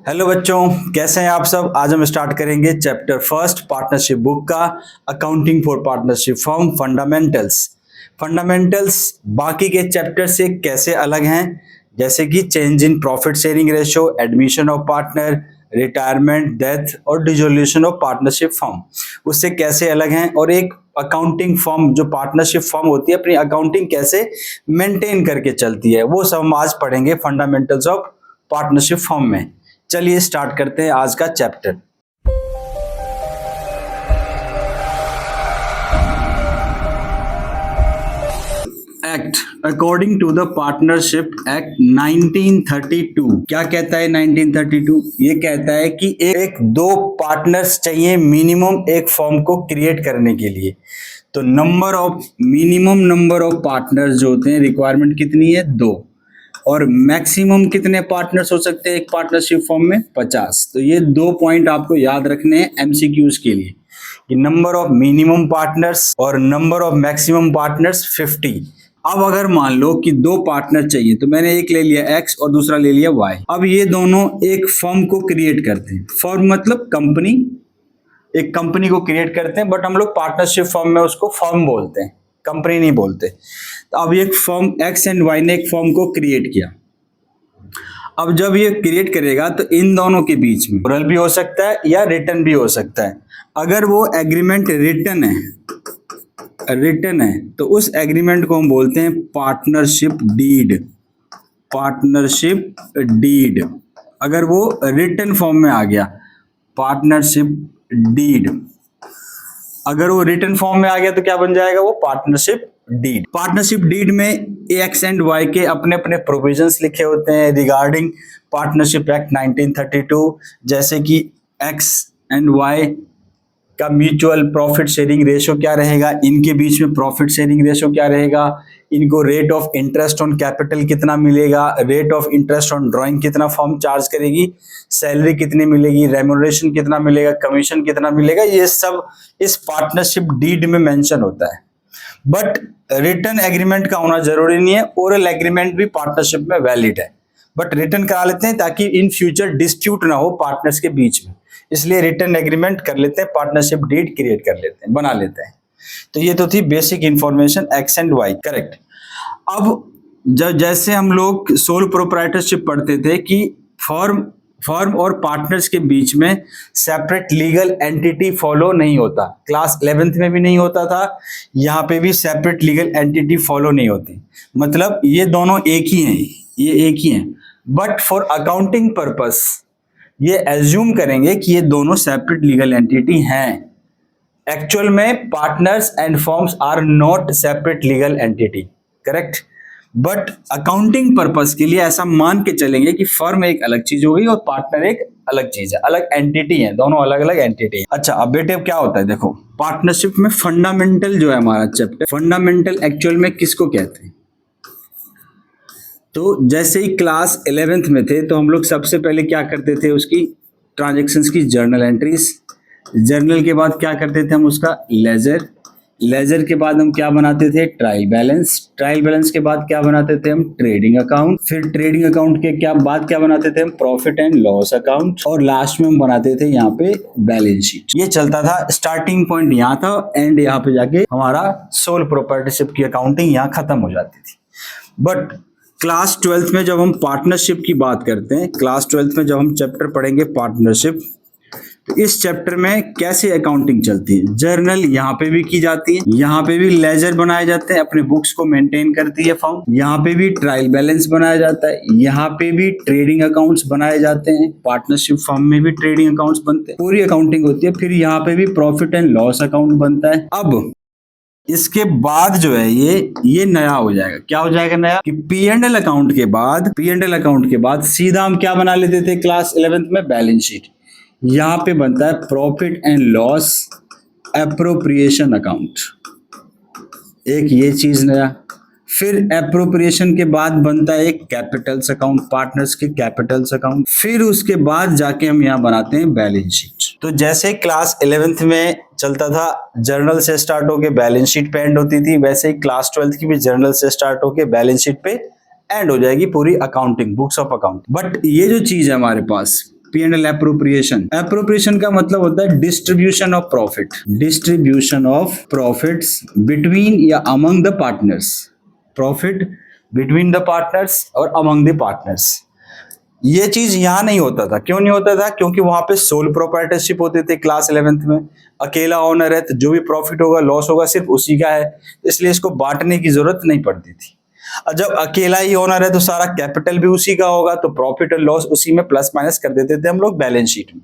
Hello बच्चों, कैसे हैं आप सब। आज हम स्टार्ट करेंगे चैप्टर फर्स्ट पार्टनरशिप बुक का accounting for partnership firm fundamentals. Fundamentals बाकी के चैप्टर से कैसे अलग हैं, जैसे कि change in profit sharing ratio, admission of partner, retirement, death और डिसोल्यूशन ऑफ पार्टनरशिप फर्म, उससे कैसे अलग हैं। और एक अकाउंटिंग फर्म जो पार्टनरशिप फर्म होती है अपनी अकाउंटिंग कैसे मेंटेन करके चलती है, वो सब हम आज पढ़ेंगे फंडामेंटल्स ऑफ पार्टनरशिप फर्म में। चलिए स्टार्ट करते हैं आज का chapter. Act according to the partnership act 1932 क्या कहता है 1932? ये कहता है कि एक दो पार्टनर्स चाहिए मिनिमम एक फर्म को क्रिएट करने के लिए। तो मिनिमम नंबर ऑफ पार्टनर्स जो होते हैं, रिक्वायरमेंट कितनी है? 2। और मैक्सिमम कितने पार्टनर्स हो सकते हैं एक पार्टनरशिप फर्म में? 50। तो ये 2 पॉइंट आपको याद रखने हैं एमसीक्यूज के लिए कि नंबर ऑफ मिनिमम पार्टनर्स और नंबर ऑफ मैक्सिमम पार्टनर्स 50। अब अगर मान लो कि 2 पार्टनर चाहिए, तो मैंने एक ले लिया एक्स और दूसरा ले लिया वाई। अब ये दोनों एक फर्म को क्रिएट करते हैं। फर्म मतलब कंपनी, एक कंपनी को क्रिएट करते हैं, बट हम लोग पार्टनरशिप फर्म में उसको फर्म बोलते हैं, कंपनी नहीं बोलते। तो अब एक फर्म एक्स एंड वाई ने एक फर्म को क्रिएट किया। अब जब ये क्रिएट करेगा तो इन दोनों के बीच में ओरल भी हो सकता है या रिटन भी हो सकता है। अगर वो एग्रीमेंट रिटन है तो उस एग्रीमेंट को हम बोलते हैं पार्टनरशिप डीड। अगर वो रिटन फॉर्म में आ गया, पार्टनरशिप डीड। अगर वो रिटन फॉर्म में आ गया तो क्या बन जाएगा? वो पार्टनरशिप डीड। पार्टनरशिप डीड में एक्स एंड वाई के अपने अपने प्रोविजंस लिखे होते हैं रिगार्डिंग पार्टनरशिप एक्ट 1932, जैसे कि एक्स एंड वाई का म्यूचुअल प्रॉफिट शेयरिंग रेशियो क्या रहेगा, इनके बीच में प्रॉफिट शेयरिंग रेशियो क्या रहेगा, इनको rate of interest on capital कितना मिलेगा, rate of interest on drawing कितना फर्म चार्ज करेगी, सैलरी कितनी मिलेगी, रेम्यूनरेशन कितना मिलेगा, कमीशन कितना मिलेगा, ये सब इस पार्टनरशिप डीड में मेंशन होता है। बट रिटन एग्रीमेंट का होना जरूरी नहीं है, ओरल एग्रीमेंट भी पार्टनरशिप में वैलिड है, बट रिटन करा लेते हैं ताकि इन फ्यूचर डिस्प्यूट ना हो पार्टनर्स के बीच में, इसलिए रिटन एग्रीमेंट कर लेते हैं, पार्टनरशिप डीड क्रिएट कर लेते हैं, बना लेते हैं। तो ये तो थी basic information X and Y, correct. अब जैसे हम लोग सोल प्रोप्राइटरशिप पढ़ते थे कि फर्म और पार्टनर्स के बीच में सेपरेट लीगल एंटिटी फॉलो नहीं होता, क्लास 11th में भी नहीं होता था, यहाँ पे भी सेपरेट लीगल एंटिटी फॉलो नहीं होती। मतलब ये दोनों एक ही हैं, ये एक ही हैं, बट फॉर अकाउंटिंग पर्पस ये एज्यूम करेंगे कि ये दोनों सेपरेट लीगल एंटिटी हैं। एक्चुअल में partners and firms are not separate legal entity, correct. But accounting purpose के लिए ऐसा मान के चलेंगे कि फर्म एक अलग चीज होगी और पार्टनर एक अलग चीज है, अलग एंटिटी है, दोनों अलग अलग एंटिटी है। अच्छा, अब बेटे क्या होता है, देखो पार्टनरशिप में फंडामेंटल जो है हमारा चैप्टर, फंडामेंटल एक्चुअल में किसको कहते हैं? तो जैसे ही क्लास 11th में थे तो हम लोग सबसे पहले क्या करते थे, उसकी ट्रांजैक्शंस की जर्नल एंट्रीज, जर्नल के बाद क्या करते थे हम उसका लेजर के बाद हम क्या बनाते थे? ट्रायल बैलेंस के बाद क्या बनाते थे हम? Trading account. फिर ट्रेडिंग अकाउंट के बाद क्या बनाते थे हम? Profit and loss account. और लास्ट में हम बनाते थे यहाँ पे बैलेंस शीट। ये चलता था, स्टार्टिंग पॉइंट यहाँ था, एंड यहाँ पे जाके हमारा सोल प्रोप्राइटरशिप की अकाउंटिंग यहाँ खत्म हो जाती थी। बट क्लास 12th में जब हम पार्टनरशिप की बात करते हैं, क्लास 12th में जब हम चैप्टर पढ़ेंगे पार्टनरशिप, तो इस चैप्टर में कैसे अकाउंटिंग चलती है, जर्नल यहाँ पे भी की जाती है, यहाँ पे भी लेजर बनाए जाते हैं, अपने बुक्स को मेंटेन करती है फर्म, यहाँ पे भी ट्रायल बैलेंस बनाया जाता है, यहाँ पे भी ट्रेडिंग अकाउंट्स बनाए जाते हैं, पार्टनरशिप फर्म में भी ट्रेडिंग अकाउंट्स बनते हैं, पूरी अकाउंटिंग होती है। फिर यहाँ पे भी प्रॉफिट एंड लॉस अकाउंट बनता है। अब इसके बाद जो है ये नया हो जाएगा। क्या हो जाएगा नया? कि P&L अकाउंट के बाद सीधा हम क्या बना लेते थे क्लास 11th में? Balance sheet. यहाँ पे बनता है profit and loss appropriation account, एक ये चीज नया। फिर एप्रोप्रिएशन के बाद बनता है एक कैपिटल्स अकाउंट, पार्टनर्स के कैपिटल्स अकाउंट। फिर उसके बाद जाके हम यहाँ बनाते हैं बैलेंस शीट। तो जैसे क्लास 11th में चलता था जर्नल से स्टार्ट होके बैलेंस शीट पे एंड होती थी, वैसे ही क्लास 12th की भी जर्नल से स्टार्ट होके बैलेंस शीट पे एंड हो जाएगी पूरी accounting, books of account. But ये जो चीज है हमारे पास P&L एप्रोप्रिएशन। एप्रोप्रिएशन का मतलब होता है distribution of profit, distribution of profits between या among the partners, profit between the partners और अमंग द पार्टनर्स। ये चीज यहां नहीं होता था। क्यों नहीं होता था? क्योंकि वहां पे सोल प्रोप्राइटरशिप होते थे क्लास 11th में, अकेला ओनर है तो जो भी प्रॉफिट होगा लॉस होगा सिर्फ उसी का है, इसलिए इसको बांटने की जरूरत नहीं पड़ती थी। और जब अकेला ही ओनर है तो सारा कैपिटल भी उसी का होगा, तो प्रॉफिट और लॉस उसी में प्लस माइनस कर देते थे हम लोग बैलेंस शीट में।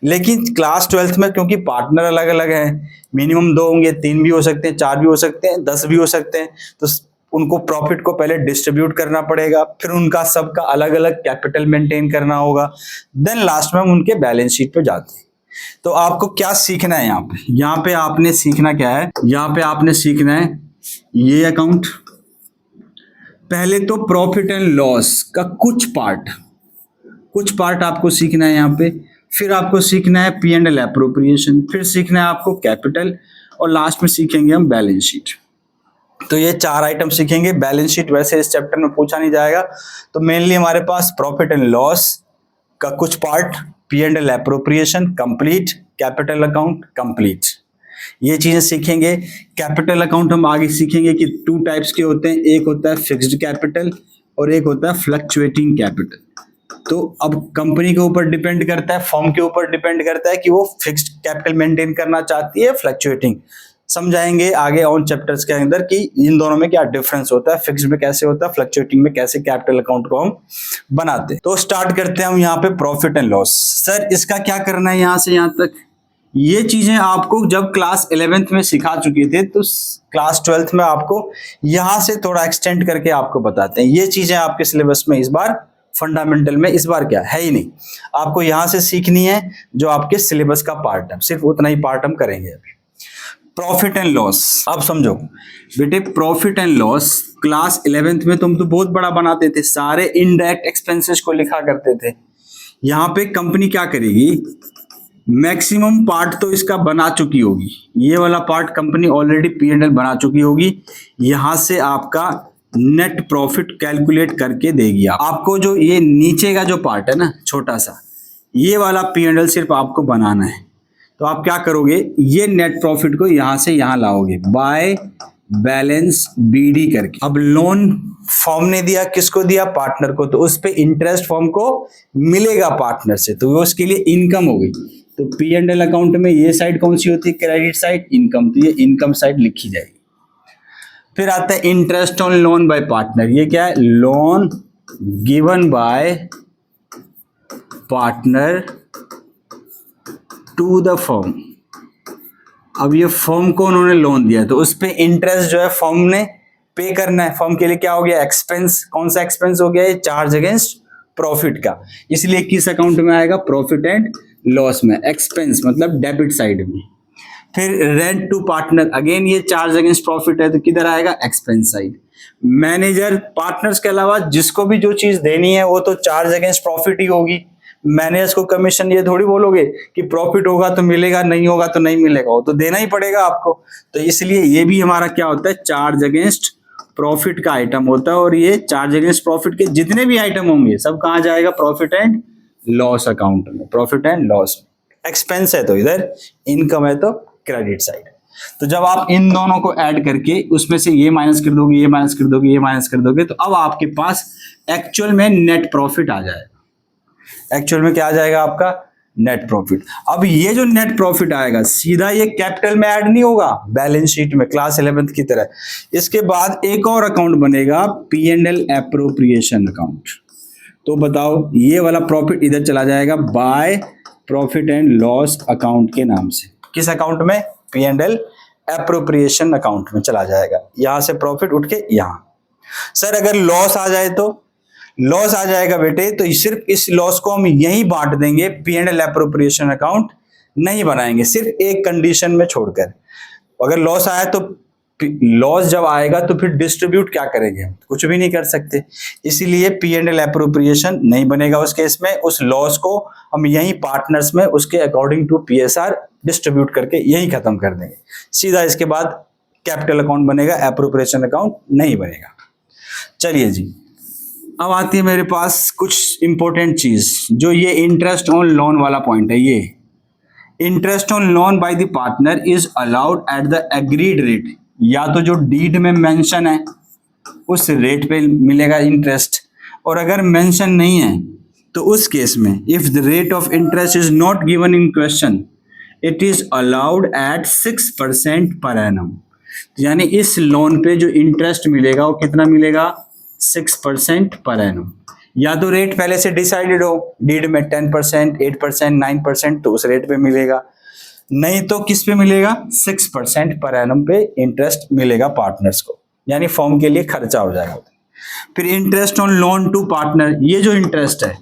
लेकिन क्लास 12th में क्योंकि पार्टनर अलग अलग हैं, मिनिमम 2 होंगे, 3 भी हो सकते हैं, 4 भी हो सकते हैं, 10 भी हो सकते हैं, तो उनको प्रॉफिट को पहले डिस्ट्रीब्यूट करना पड़ेगा, फिर उनका सबका अलग अलग कैपिटल मेंटेन करना होगा, देन लास्ट में हम उनके बैलेंस शीट पे जाते हैं। तो आपको क्या सीखना है यहाँ पे? यहाँ पे आपने सीखना क्या है? यहाँ पे आपने सीखना है ये अकाउंट। पहले तो प्रॉफिट एंड लॉस का कुछ पार्ट आपको सीखना है यहाँ पे, फिर आपको सीखना है P&L एप्रोप्रिएशन, फिर सीखना है आपको कैपिटल, और लास्ट में सीखेंगे हम बैलेंस शीट। तो ये 4 आइटम सीखेंगे। बैलेंस शीट वैसे इस चैप्टर में पूछा नहीं जाएगा, तो मेनली हमारे पास प्रॉफिट एंड लॉस का कुछ part, P&L appropriation complete, capital account complete, ये चीजें सीखेंगे। कैपिटल अकाउंट हम आगे सीखेंगे कि 2 टाइप्स के होते हैं, एक होता है फिक्स्ड कैपिटल और एक होता है फ्लक्चुएटिंग कैपिटल। तो अब कंपनी के ऊपर डिपेंड करता है, फर्म के ऊपर डिपेंड करता है कि वो फिक्स्ड कैपिटल मेंटेन करना चाहती है, फ्लक्चुएटिंग। समझाएंगे आगे ऑन चैप्टर्स के अंदर कि इन दोनों में क्या डिफरेंस होता है, फिक्स्ड में कैसे होता है, फ्लक्चुएटिंग में कैसे कैपिटल अकाउंट को हम बनाते हैं। तो स्टार्ट करते हैं हम यहाँ पे प्रॉफिट एंड लॉस। सर इसका क्या करना है यहाँ से यहाँ तक? ये चीजें आपको जब क्लास 11th में सिखा चुके थे, तो क्लास 12th में आपको यहाँ से थोड़ा एक्सटेंड करके आपको बताते हैं। ये चीजें आपके सिलेबस में इस बार फंडामेंटल में इस बार क्या है ही नहीं, आपको यहाँ से सीखनी है जो आपके सिलेबस का पार्ट है, सिर्फ उतना ही पार्ट हम करेंगे अभी। प्रॉफिट एंड लॉस, अब समझो बेटे, profit and loss class 11th में तुम तो बहुत बड़ा बनाते थे, सारे इनडायरेक्ट एक्सपेंसेस को लिखा करते थे। यहाँ पे कंपनी क्या करेगी, मैक्सिमम पार्ट तो इसका बना चुकी होगी, ये वाला पार्ट कंपनी ऑलरेडी P&L बना चुकी होगी, यहां से आपका नेट प्रॉफिट कैलकुलेट करके देगी। आपको जो ये नीचे का जो पार्ट है ना छोटा सा, ये वाला P&L सिर्फ आपको बनाना है। तो आप क्या करोगे, ये नेट प्रॉफिट को यहां से यहां लाओगे बाय बैलेंस BD करके। अब लोन फॉर्म ने दिया, किसको दिया, पार्टनर को, तो उस पे इंटरेस्ट फॉर्म को मिलेगा पार्टनर से, तो वो उसके लिए इनकम हो गई। तो P&L अकाउंट में ये साइड कौन सी होती है, क्रेडिट साइड, इनकम, तो ये इनकम साइड लिखी जाएगी। फिर आता है interest on loan by partner, ये क्या है, loan given by partner to the firm. अब ये फर्म को उन्होंने लोन दिया, तो उस पे इंटरेस्ट जो है फर्म ने पे करना है। फर्म के लिए क्या हो गया, एक्सपेंस। कौन सा एक्सपेंस हो गया, ये चार्ज अगेंस्ट प्रॉफिट का, इसलिए किस अकाउंट में आएगा, प्रॉफिट एंड लॉस में, एक्सपेंस मतलब डेबिट साइड में। फिर रेंट टू पार्टनर, अगेन ये चार्ज अगेंस्ट प्रॉफिट है, तो किधर आएगा, एक्सपेंस साइड। मैनेजर, पार्टनर्स के अलावा जिसको भी जो चीज देनी है वो तो चार्ज अगेंस्ट प्रॉफिट ही होगी। मैनेजर्स को कमीशन ये थोड़ी बोलोगे कि प्रॉफिट होगा तो मिलेगा, नहीं होगा तो नहीं मिलेगा, वो तो देना ही पड़ेगा आपको। तो इसलिए ये भी हमारा क्या होता है, चार्ज अगेंस्ट प्रॉफिट का आइटम होता है, और ये चार्ज अगेंस्ट प्रॉफिट के जितने भी आइटम होंगे सब कहाँ जाएगा, प्रॉफिट एंड लॉस अकाउंट में, प्रॉफिट एंड लॉस। एक्सपेंस है तो इधर, इनकम है तो क्रेडिट साइड। तो जब आप इन दोनों को ऐड करके उसमें से ये माइनस कर दोगे, ये माइनस कर दोगे, ये माइनस कर दोगे, तो अब आपके पास एक्चुअल में नेट प्रॉफिट आ जाएगा। एक्चुअल में क्या आ जाएगा आपका, नेट प्रॉफिट। अब ये जो नेट प्रॉफिट आएगा सीधा ये कैपिटल में ऐड नहीं होगा बैलेंस शीट में क्लास 11th की तरह। इसके बाद एक और अकाउंट बनेगा, P&L एप्रोप्रिएशन अकाउंट। तो बताओ, ये वाला प्रॉफिट इधर चला जाएगा by profit and loss account के नाम से। किस अकाउंट में, P&L एप्रोप्रिएशन अकाउंट में चला जाएगा। यहां से प्रॉफिट उठ के यहां। सर अगर लॉस आ जाए तो, लॉस आ जाएगा बेटे तो सिर्फ इस लॉस को हम यहीं बांट देंगे, P&L एप्रोप्रिएशन अकाउंट नहीं बनाएंगे, सिर्फ एक कंडीशन में छोड़कर। अगर लॉस आया तो, लॉस जब आएगा तो फिर डिस्ट्रीब्यूट क्या करेंगे, हम कुछ भी नहीं कर सकते, इसीलिए P&L एप्रोप्रिएशन नहीं बनेगा उस केस में। उस लॉस को हम यहीं पार्टनर्स में उसके अकॉर्डिंग टू PSR डिस्ट्रीब्यूट करके यहीं खत्म कर देंगे सीधा। इसके बाद कैपिटल अकाउंट बनेगा, एप्रोप्रिएशन अकाउंट नहीं बनेगा। चलिए जी, अब आती है मेरे पास कुछ इंपॉर्टेंट चीज, जो ये इंटरेस्ट ऑन लोन वाला पॉइंट है। ये interest on loan by the partner is allowed at the agreed rate, या तो जो डीड में मेंशन है उस रेट पे मिलेगा इंटरेस्ट, और अगर मेंशन नहीं है तो उस केस में if the rate of interest is not given in question it is allowed at 6% per annum. यानी इस लोन पे जो इंटरेस्ट मिलेगा वो कितना मिलेगा, 6% पर एनम। या तो रेट पहले से डिसाइडेड हो, डीड में 10%, 8%, 9%, तो उस रेट पे मिलेगा, नहीं तो किस पे मिलेगा, 6% पर एनम पे इंटरेस्ट मिलेगा पार्टनर्स को, यानी फॉर्म के लिए खर्चा हो जाएगा। फिर interest on loan to partner, ये जो इंटरेस्ट है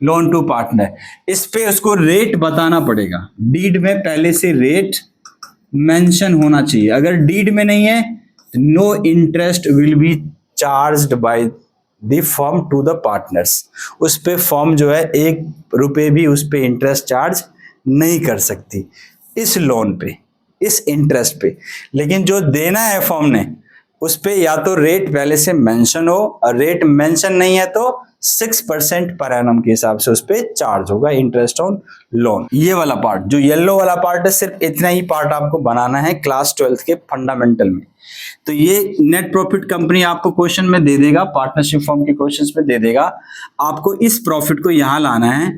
लोन टू पार्टनर, इस पे उसको रेट बताना पड़ेगा। डीड में पहले से रेट मेंशन होना चाहिए, अगर डीड में नहीं है no interest will be charged by the firm to the partners. उस पे फर्म जो है 1 रुपए भी उस पे इंटरेस्ट चार्ज नहीं कर सकती इस लोन पे, इस इंटरेस्ट पे। लेकिन जो देना है फर्म ने उस पे या तो रेट पहले से मेंशन हो, और रेट मेंशन नहीं है तो 6% पर एनम के हिसाब से उस पे चार्ज होगा इंटरेस्ट ऑन लोन। ये वाला पार्ट जो येलो वाला पार्ट है, सिर्फ इतना ही पार्ट आपको बनाना है क्लास 12th के फंडामेंटल में। तो ये नेट प्रॉफिट कंपनी आपको क्वेश्चन में दे देगा, पार्टनरशिप फॉर्म के क्वेश्चंस में दे देगा, आपको इस प्रॉफिट को यहां लाना है।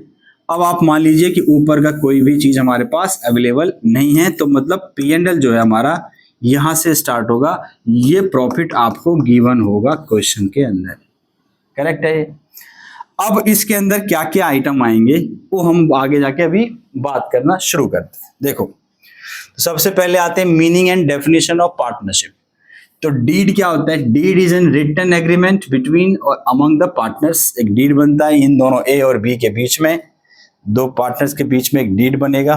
अब आप मान लीजिए कि ऊपर का कोई भी चीज हमारे पास अवेलेबल नहीं है, तो मतलब P&L जो है हमारा यहां से स्टार्ट होगा, ये प्रॉफिट आपको गिवन होगा क्वेश्चन के अंदर, करेक्ट है। अब इसके अंदर क्या क्या आइटम आएंगे वो हम आगे जाके अभी बात करना शुरू करते हैं। देखो सबसे पहले आते हैं meaning and definition of partnership. तो डीड क्या होता है, deed is an written agreement between और अमंग द पार्टनर्स। एक डीड बनता है इन दोनों ए और बी के बीच में, दो पार्टनर्स के बीच में एक डीड बनेगा,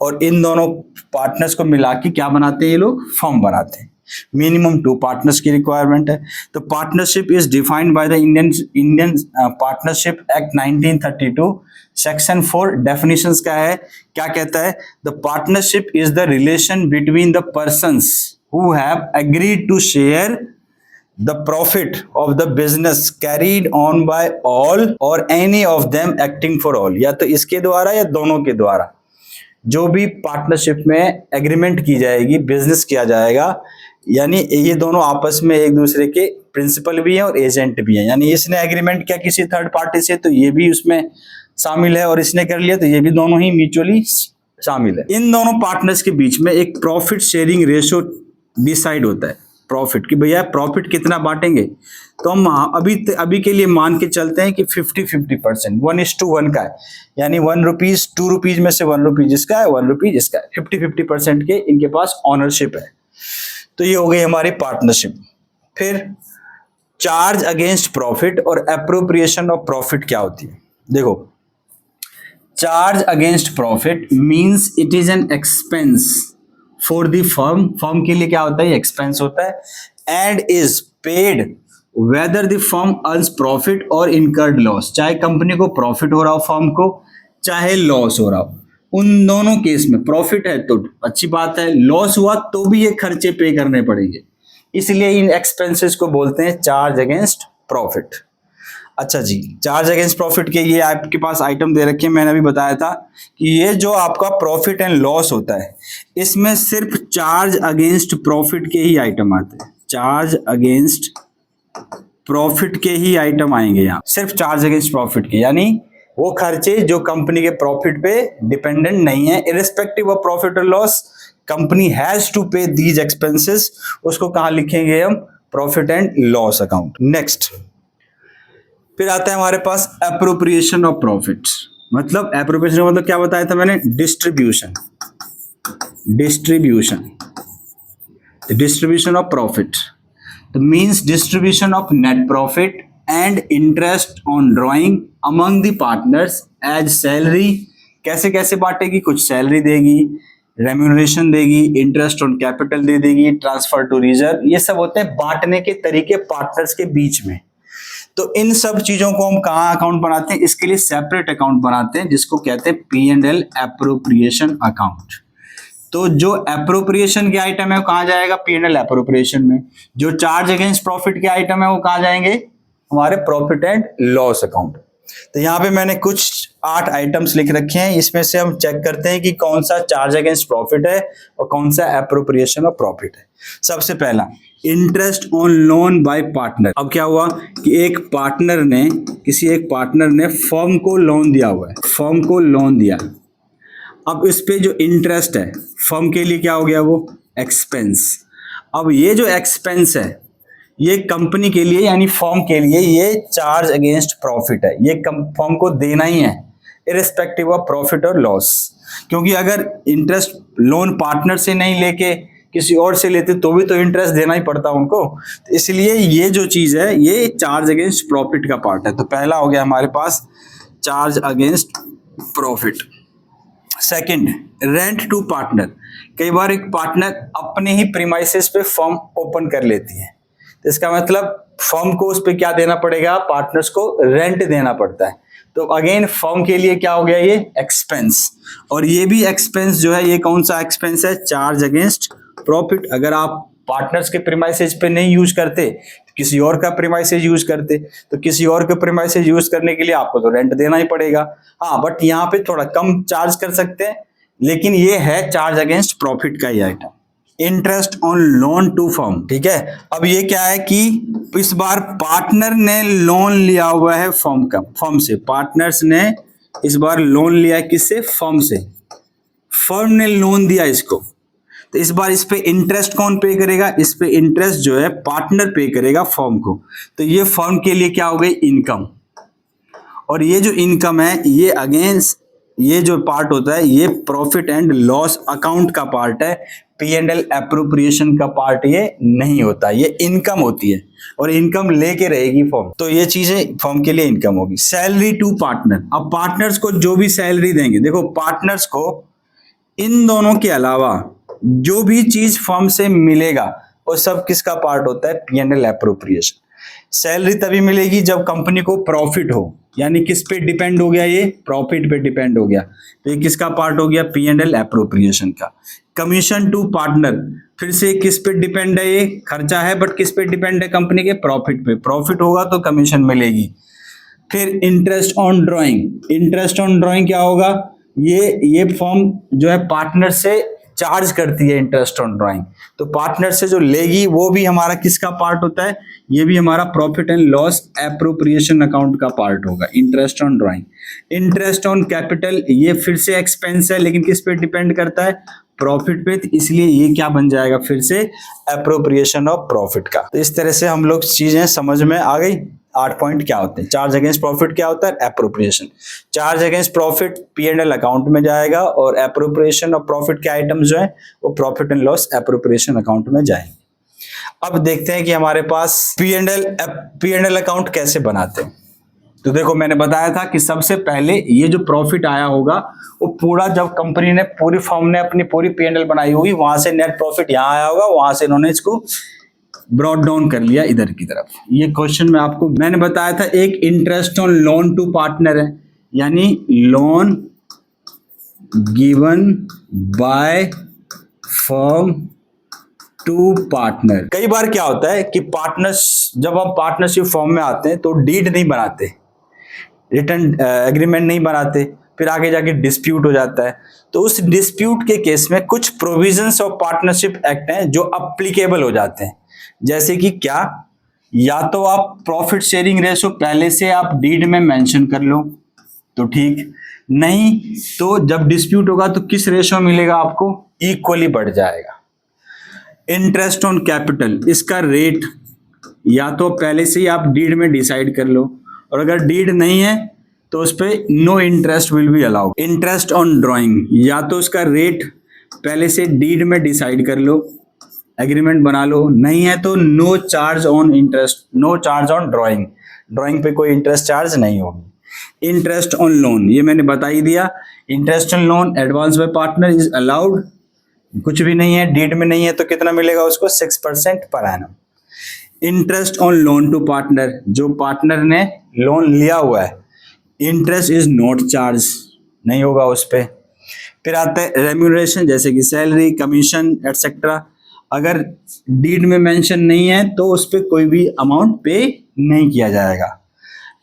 और इन दोनों पार्टनर्स को मिला के क्या बनाते हैं ये लोग, फर्म बनाते हैं। मिनिमम 2 पार्टनर्स की रिक्वायरमेंट है। तो partnership is defined by the Indian partnership act 1932 section 4। Definitions क्या है, क्या कहता है, the partnership is the relation between the persons who have agreed to share the profit of the business carried on by all or any of them acting for all। या तो इसके द्वारा या दोनों के द्वारा जो भी पार्टनरशिप में एग्रीमेंट की जाएगी, बिजनेस किया जाएगा, यानी ये दोनों आपस में एक दूसरे के प्रिंसिपल भी हैं और एजेंट भी हैं। यानी इसने एग्रीमेंट किया किसी थर्ड पार्टी से तो ये भी उसमें शामिल है, और इसने कर लिया तो ये भी दोनों ही म्यूचुअली शामिल है। इन दोनों पार्टनर्स के बीच में एक प्रॉफिट शेयरिंग रेशियो डिसाइड होता है, प्रॉफिट की भैया प्रॉफिट कितना बांटेंगे। तो हम अभी के लिए मान के चलते हैं कि 50-50%, 1:1 का है, यानी 1 रुपीज 2 रुपीज में से 1 रुपीज इसका है, 1 रुपीज इसका है, 50-50% के इनके पास ऑनरशिप है। तो ये हो गई हमारी पार्टनरशिप। फिर चार्ज अगेंस्ट प्रॉफिट और एप्रोप्रिएशन ऑफ प्रॉफिट क्या होती है। देखो charge against profit means it is an expense for the firm. Firm के लिए क्या होता है, एक्सपेंस होता है, and is paid whether the firm earns profit और इनकर्ड लॉस। चाहे कंपनी को प्रॉफिट हो रहा हो, फर्म को चाहे लॉस हो रहा हो, उन दोनों केस में प्रॉफिट है तो अच्छी बात है, लॉस हुआ तो भी ये खर्चे पे करने पड़ेंगे, इसलिए इन एक्सपेंसेस को बोलते हैं चार्ज अगेंस्ट प्रॉफिट। अच्छा जी, चार्ज अगेंस्ट प्रॉफिट के ये आपके पास आइटम दे रखे हैं, मैंने अभी बताया था कि ये जो आपका प्रॉफिट एंड लॉस होता है इसमें सिर्फ चार्ज अगेंस्ट प्रॉफिट के ही आइटम आते हैं, चार्ज अगेंस्ट प्रॉफिट के ही आइटम आएंगे यहाँ, सिर्फ चार्ज अगेंस्ट प्रॉफिट के, यानी वो खर्चे जो कंपनी के प्रॉफिट पे डिपेंडेंट नहीं है, इररिस्पेक्टिव ऑफ प्रॉफिट और loss company has to pay these expenses. उसको कहाँ लिखेंगे हम, profit and loss account. Next फिर आता है हमारे पास एप्रोप्रिएशन ऑफ प्रॉफिट। मतलब एप्रोप्रिएशन मतलब क्या बताया था मैंने, distribution, distribution of profit means distribution of net profit and interest on drawing among the partners as salary. कैसे कैसे बांटेगी, कुछ सैलरी देगी, रेम्यूनरेशन देगी, इंटरेस्ट ऑन कैपिटल दे देगी, ट्रांसफर टू रिजर्व, ये सब होते हैं बांटने के तरीके पार्टनर्स के बीच में। तो इन सब चीजों को हम कहाँ अकाउंट बनाते हैं, इसके लिए सेपरेट अकाउंट बनाते हैं जिसको कहते हैं P&L एप्रोप्रिएशन अकाउंट। तो जो एप्रोप्रिएशन के आइटम है वो कहाँ जाएगा, P&L एप्रोप्रिएशन में। जो चार्ज अगेंस्ट प्रॉफिट के आइटम है वो कहाँ जाएंगे, हमारे प्रॉफिट एंड लॉस अकाउंट। तो यहाँ पे मैंने कुछ 8 आइटम्स लिख रखे हैं, इसमें से हम चेक करते हैं कि कौन सा चार्ज अगेंस्ट प्रॉफिट है और कौन सा एप्रोप्रिएशन ऑफ प्रॉफिट है। सबसे पहला interest on loan by partner. अब क्या हुआ कि एक पार्टनर ने फर्म को लोन दिया हुआ है, फर्म को लोन दिया। अब इस पे जो इंटरेस्ट है फर्म के लिए क्या हो गया, वो एक्सपेंस। अब ये जो एक्सपेंस है ये कंपनी के लिए यानी फर्म के लिए ये चार्ज अगेंस्ट प्रॉफिट है, ये फर्म को देना ही है इररिस्पेक्टिव ऑफ प्रॉफिट और लॉस। क्योंकि अगर इंटरेस्ट लोन पार्टनर से नहीं लेके किसी और से लेते तो भी तो इंटरेस्ट देना ही पड़ता उनको, तो इसलिए ये जो चीज है ये चार्ज अगेंस्ट प्रॉफिट का पार्ट है। तो पहला हो गया हमारे पास charge against profit. Second, rent to partner. कई बार एक पार्टनर अपने ही प्रीमाइसेस पे फर्म ओपन कर लेती है, तो इसका मतलब फर्म को उस पे क्या देना पड़ेगा, पार्टनर्स को रेंट देना पड़ता है। तो अगेन फर्म के लिए क्या हो गया, ये एक्सपेंस। और ये भी एक्सपेंस जो है ये कौन सा एक्सपेंस है, चार्ज अगेंस्ट प्रॉफिट। अगर आप पार्टनर्स के प्रीमाइसेस पे नहीं यूज करते, किसी और का प्रीमाइसेस यूज करते, तो किसी और के प्रीमाइसेस यूज करने के लिए आपको तो रेंट देना ही पड़ेगा। हाँ, बट यहाँ पे थोड़ा कम चार्ज कर सकते हैं, लेकिन ये है चार्ज अगेंस्ट प्रॉफिट का ही item. Interest on loan to firm, ठीक है। अब ये क्या है कि इस बार पार्टनर ने लोन लिया हुआ है फर्म से। पार्टनर्स ने इस बार लोन लिया है किससे, फर्म से। फर्म ने लोन दिया इसको, तो इस बार इस पे इंटरेस्ट कौन पे करेगा, इस पे इंटरेस्ट जो है पार्टनर पे करेगा फर्म को। तो ये फर्म के लिए क्या हो गई, इनकम। और ये जो इनकम है ये अगेंस्ट ये जो पार्ट होता है ये प्रॉफिट एंड लॉस अकाउंट का पार्ट है, P&L एप्रोप्रिएशन का पार्ट ये नहीं होता, ये इनकम होती है और इनकम लेके रहेगी फर्म। तो ये चीजें फर्म के लिए इनकम होगी। Salary to partner. अब पार्टनर्स को जो भी सैलरी देंगे, देखो पार्टनर्स को इन दोनों के अलावा जो भी चीज फर्म से मिलेगा वो सब किसका पार्ट होता है, P&L एप्रोप्रिएशन। सैलरी तभी मिलेगी जब कंपनी को प्रॉफिट हो, यानी किस पे डिपेंड हो गया, ये प्रॉफिट पे डिपेंड हो गया, तो ये किसका पार्ट हो गया, P&L एप्रोप्रिएशन का। कमीशन टू पार्टनर, फिर से किस पे डिपेंड है, ये खर्चा है बट किस पे डिपेंड है, कंपनी के प्रॉफिट पे। प्रॉफिट होगा तो कमीशन मिलेगी। फिर interest on drawing. Interest on drawing क्या होगा, ये फर्म जो है पार्टनर से चार्ज करती है इंटरेस्ट ऑन ड्राइंग, तो पार्टनर से जो लेगी वो भी हमारा किसका पार्ट होता है, ये भी हमारा profit and loss appropriation account का पार्ट होगा, interest on drawing. Interest on capital, ये फिर से एक्सपेंस है लेकिन किस पे डिपेंड करता है, प्रॉफिट पे, तो इसलिए ये क्या बन जाएगा फिर से एप्रोप्रिएशन ऑफ प्रॉफिट का। तो इस तरह से हम लोग चीजें समझ में आ गई। 8 पॉइंट क्या होते हैं, चार्ज अगेंस्ट प्रॉफिट क्या होता है, appropriation. Charge against profit P&L account में जाएगा और एप्रोप्रिएशन ऑफ प्रॉफिट के आइटम जो है वो profit and loss appropriation account में जाएंगे। अब देखते हैं कि हमारे पास P&L अकाउंट कैसे बनाते हैं। तो देखो मैंने बताया था कि सबसे पहले ये जो प्रॉफिट आया होगा वो पूरा, जब कंपनी ने पूरी फर्म ने अपनी पूरी P&L बनाई होगी, वहां से नेट प्रॉफिट यहाँ आया होगा, वहां से इन्होंने इसको ब्रॉड डाउन कर लिया इधर की तरफ। ये क्वेश्चन में आपको मैंने बताया था, एक interest on loan to partner है, यानी loan given by firm to partner. कई बार क्या होता है कि पार्टनर्स, जब हम पार्टनरशिप फॉर्म में आते हैं तो डीड नहीं बनाते, रिटर्न एग्रीमेंट नहीं बनाते, फिर आगे जाके डिस्प्यूट हो जाता है। तो उस डिस्प्यूट के केस में कुछ प्रोविजंस ऑफ पार्टनरशिप एक्ट हैं जो अप्लीकेबल हो जाते हैं। जैसे कि क्या, या तो आप प्रॉफिट शेयरिंग रेशो पहले से आप डीड में मेंशन कर लो तो ठीक, नहीं तो जब डिस्प्यूट होगा तो किस रेशो मिलेगा आपको, इक्वली बढ़ जाएगा। इंटरेस्ट ऑन कैपिटल, इसका रेट या तो पहले से ही आप डीड में डिसाइड कर लो, और अगर डीड नहीं है तो उस पर no interest will be allowed. Interest on drawing, या तो उसका रेट पहले से डीड में डिसाइड कर लो, एग्रीमेंट बना लो, नहीं है तो no charge on interest, no charge on drawing, drawing पे कोई इंटरेस्ट चार्ज नहीं होगी। इंटरेस्ट ऑन लोन, ये मैंने बता ही दिया, interest on loan advance bye partner is allowed, कुछ भी नहीं है, डीड में नहीं है तो कितना मिलेगा उसको, 6% per annum. Interest on loan to partner, जो पार्टनर ने लोन लिया हुआ है, इंटरेस्ट इज नॉट चार्ज, नहीं होगा उस पर। फिर आता है रेम्यूनरेशन, जैसे कि सैलरी, कमीशन एटसेट्रा। अगर डीड में मेंशन नहीं है तो उस पर कोई भी अमाउंट पे नहीं किया जाएगा।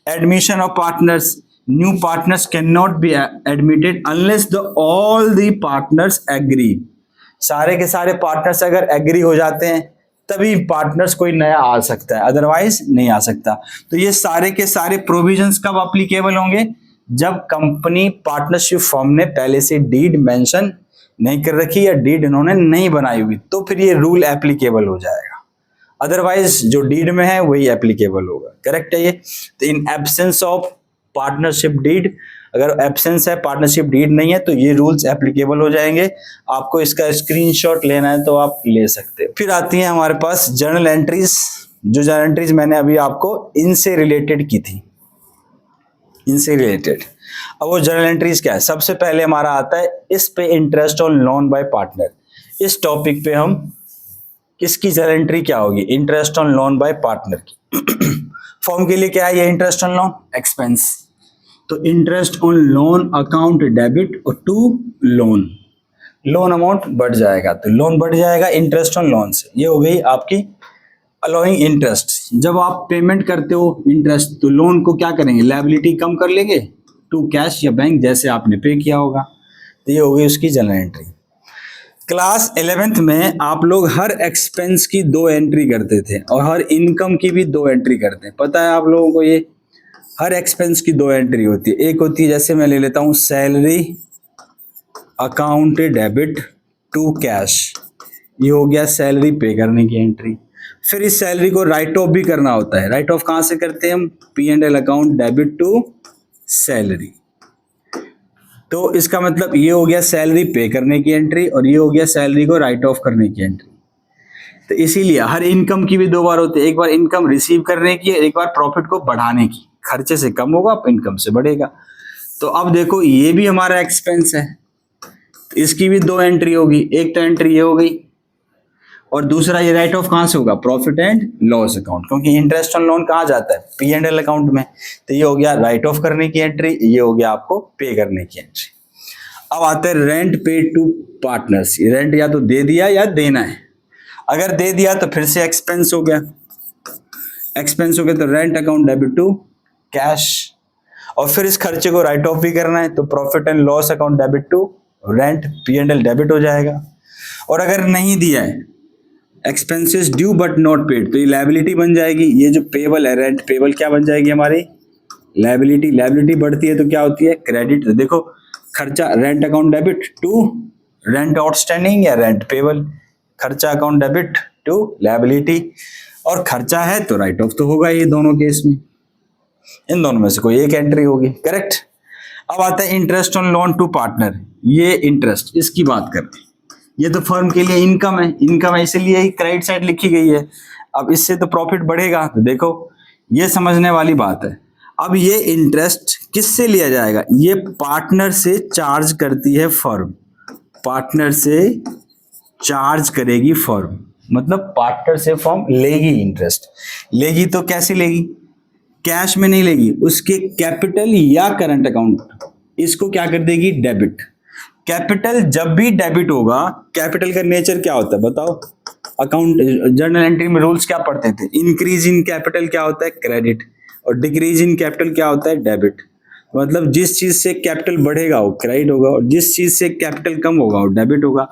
Admission of partners, new partners can not be admitted unless the all the partners agree. सारे के सारे पार्टनर्स अगर एग्री हो जाते हैं तभी पार्टनर्स कोई नया आ सकता है, अदरवाइज नहीं आ सकता। तो ये सारे के सारे प्रोविजंस कब अप्लीकेबल होंगे? जब कंपनी पार्टनरशिप फॉर्म ने पहले से डीड मेंशन नहीं कर रखी या डीड इन्होंने नहीं बनाई हुई, तो फिर ये रूल एप्लीकेबल हो जाएगा। अदरवाइज जो डीड में है वही एप्लीकेबल होगा। करेक्ट है ये। तो in absence of partnership deed, अगर एब्सेंस है, पार्टनरशिप डीड नहीं है, तो ये रूल्स एप्लीकेबल हो जाएंगे। आपको इसका स्क्रीनशॉट लेना है तो आप ले सकते हो। फिर आती है हमारे पास जर्नल एंट्रीज। जो जर्नल एंट्रीज मैंने अभी आपको इनसे रिलेटेड की थी, इनसे रिलेटेड। अब वो जर्नल एंट्रीज क्या है? सबसे पहले हमारा आता है इस पे interest on loan by partner. इस टॉपिक पे हम किसकी जर्नल एंट्री क्या होगी? Interest on loan by partner की। फॉर्म के लिए क्या है ये? Interest on loan expense. तो interest on loan account debit और टू लोन, लोन अमाउंट बढ़ जाएगा तो लोन बढ़ जाएगा इंटरेस्ट ऑन लोन से। ये हो गई आपकी अलोइंग इंटरेस्ट। जब आप पेमेंट करते हो इंटरेस्ट तो लोन को क्या करेंगे? लायबिलिटी कम कर लेंगे टू कैश या बैंक, जैसे आपने पे किया होगा। तो ये हो गई उसकी जर्नल एंट्री। क्लास 11th में आप लोग हर एक्सपेंस की 2 एंट्री करते थे और हर इनकम की भी 2 एंट्री करते हैं। पता है आप लोगों को? ये हर एक्सपेंस की 2 एंट्री होती है। एक होती है, जैसे मैं ले लेता हूँ, salary account debit to cash. ये हो गया सैलरी पे करने की एंट्री। फिर इस सैलरी को राइट ऑफ भी करना होता है। राइट ऑफ कहाँ से करते हैं हम? P&L account debit to salary. तो इसका मतलब ये हो गया सैलरी पे करने की एंट्री और ये हो गया सैलरी को राइट ऑफ करने की एंट्री। तो इसीलिए हर इनकम की भी 2 बार होती है। एक बार इनकम रिसीव करने की, एक बार प्रॉफिट को बढ़ाने की। खर्चे से कम होगा, इनकम से बढ़ेगा। तो अब देखो ये भी हमारा एक्सपेंस है, तो इसकी भी 2 एंट्री होगी। एक तो एंट्री ये हो गई और दूसरा ये राइट ऑफ कहाँ से होगा? प्रॉफिट एंड लॉस अकाउंट, क्योंकि इंटरेस्ट ऑन लोन कहाँ जाता है? P&L अकाउंट में। तो ये हो गया राइट ऑफ करने की एंट्री, ये हो गया आपको पे करने की एंट्री। अब आता है rent paid to partners. Rent या तो दे दिया या देना है। अगर दे दिया तो फिर से एक्सपेंस हो गया। एक्सपेंस हो गया तो rent account debit to cash, और फिर इस खर्चे को राइट ऑफ भी करना है तो profit and loss account debit to rent, P&L debit हो जाएगा। और अगर नहीं दिया है, expenses due but not paid, तो ये लायबिलिटी बन जाएगी। ये जो पेबल है, रेंट पेबल, क्या बन जाएगी हमारी? लायबिलिटी। लायबिलिटी बढ़ती है तो क्या होती है? क्रेडिट। देखो खर्चा rent account debit to rent outstanding या रेंट पेबल। खर्चा अकाउंट डेबिट टू लायबिलिटी, और खर्चा है तो राइट ऑफ तो होगा ये दोनों केस में। इन दोनों में से कोई एक एंट्री होगी। करेक्ट। अब आता है interest on loan to partner. ये इंटरेस्ट, इसकी बात करते हैं। ये तो फर्म के लिए इनकम है। इनकम है इसलिए ही क्रेडिट साइड लिखी गई है। अब इससे तो प्रॉफिट बढ़ेगा। तो देखो ये समझने वाली बात है। अब ये इंटरेस्ट किससे लिया जाएगा? ये पार्टनर से चार्ज करती है फर्म। पार्टनर से चार्ज करेगी फर्म, मतलब पार्टनर से फर्म लेगी इंटरेस्ट। लेगी तो कैसे लेगी? कैश में नहीं लेगी, उसके कैपिटल या करंट अकाउंट, इसको क्या कर देगी? डेबिट। कैपिटल जब भी डेबिट होगा, कैपिटल का नेचर क्या होता है बताओ? अकाउंट जर्नल एंट्री में रूल्स क्या पढ़ते थे? इंक्रीज इन कैपिटल क्या होता है? क्रेडिट। और डिक्रीज इन कैपिटल क्या होता है? डेबिट। मतलब जिस चीज से कैपिटल बढ़ेगा वो क्रेडिट होगा और जिस चीज से कैपिटल कम होगा वो डेबिट होगा।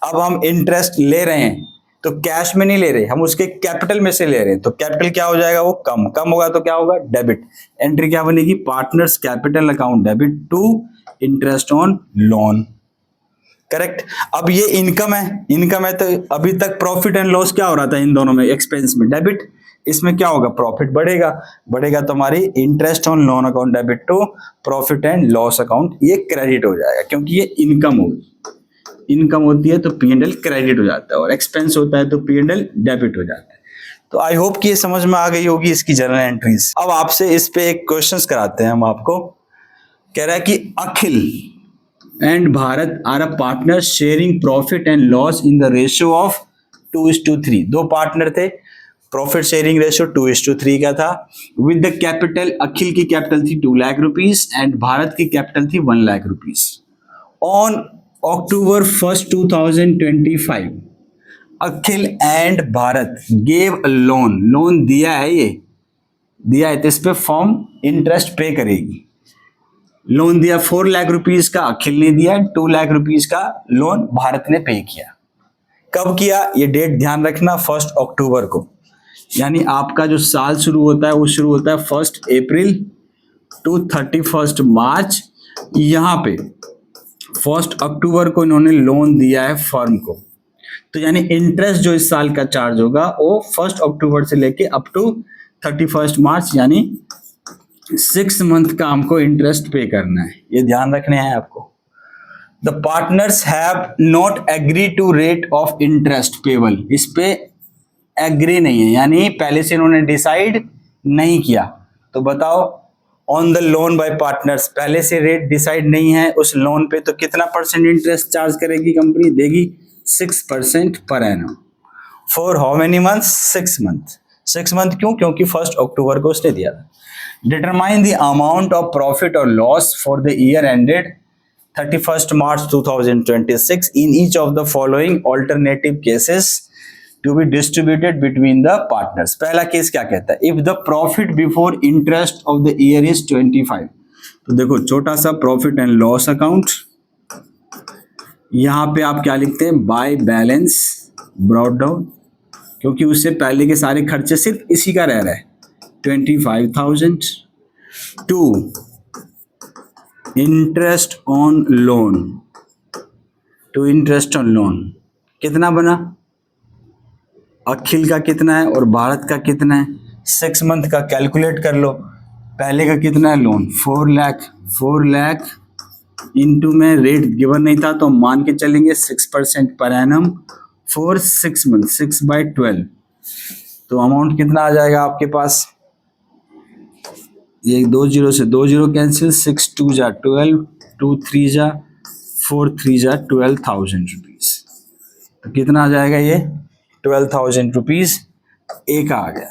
अब हम इंटरेस्ट ले रहे हैं तो कैश में नहीं ले रहे, हम उसके कैपिटल में से ले रहे हैं, तो कैपिटल क्या हो जाएगा? वो कम होगा तो क्या होगा? डेबिट। एंट्री क्या बनेगी? Partners capital account debit to interest on loan. Correct. अब ये इनकम है, इनकम है तो अभी तक प्रॉफिट एंड लॉस क्या हो रहा था इन दोनों में? एक्सपेंस में डेबिट। इसमें क्या होगा? प्रॉफिट बढ़ेगा। बढ़ेगा तो हमारी interest on loan account debit to profit and loss account ये क्रेडिट हो जाएगा, क्योंकि ये इनकम होगी। इनकम होती है तो P&L क्रेडिट हो जाता है और एक्सपेंस होता है तो P&L डेबिट हो जाता है। तो आई होप कि ये समझ में आ गई होगी इसकी जर्नल एंट्रीज। अब आपसे इस पे एक क्वेश्चंस कराते हैं हम आपको। कह रहा है कि Akhil and Bharat are a partner sharing profit and loss in the ratio of 2:3। 2 partner थे, प्रॉफिट शेयरिंग रेशियो 2:3 का था। विद द कैपिटल, अखिल की कैपिटल थी 2 लाख रुपीज एंड भारत की कैपिटल थी 1 lakh rupees. On October 1st 2025, Akhil and Bharat gave a loan, loan दिया है, ये दिया है तो इस पे फर्म इंटरेस्ट पे करेगी। लोन दिया 4 लाख रुपीस का, अखिल ने दिया 2 लाख रुपीस का लोन भारत ने पे किया। कब किया, ये डेट ध्यान रखना, 1 अक्टूबर को। यानी आपका जो साल शुरू होता है वो शुरू होता है 1 अप्रैल टू 31 मार्च। यहाँ पे 1 अक्टूबर को इन्होंने लोन दिया है फर्म को, तो यानी इंटरेस्ट जो इस साल का चार्ज होगा वो 1 अक्टूबर से लेके अप टू 31 मार्च, यानी 6 मंथ का हमको इंटरेस्ट पे करना है, ये ध्यान रखने हैं आपको। The partners have not agree to rate of interest payable, इस पे एग्री नहीं है, यानी पहले से इन्होंने डिसाइड नहीं किया। तो बताओ, on the loan by partners, पहले से रेट डिसाइड नहीं है उस लोन पे, तो कितना परसेंट इंटरेस्ट चार्ज करेगी कंपनी, देगी 6% per annum. For how many months, 6 month. 6 month क्यों, क्योंकि 1 अक्टूबर को उसने दिया था। Determine the amount of profit और loss for the year ended 31 March 2026 in each of the following alternative cases to be distributed between the partners। पहला case क्या कहता है, if the profit before interest of the year is 25, तो देखो छोटा सा profit and loss account, यहां पे आप क्या लिखते हैं, बाय बैलेंस ब्रॉट डाउन, क्योंकि उससे पहले के सारे खर्चे सिर्फ इसी का रह रहा है 25,000 to interest on loan, to interest on loan कितना बना, अखिल का कितना है और भारत का कितना है, 6 मंथ का कैलकुलेट कर लो। पहले का कितना है लोन, 4 लाख इंटू में रेट गिवन नहीं था तो मान के चलेंगे 6% पर एनम फॉर 6 मंथ, 6/12, तो अमाउंट कितना आ जाएगा आपके पास, ये 2 0 से 2 0 कैंसिल, 6 2 जा 12, 2 3 जा 4 3 जा 12,000 रुपीज, तो कितना आ जाएगा ये 12,000 रुपीज ए का आ गया।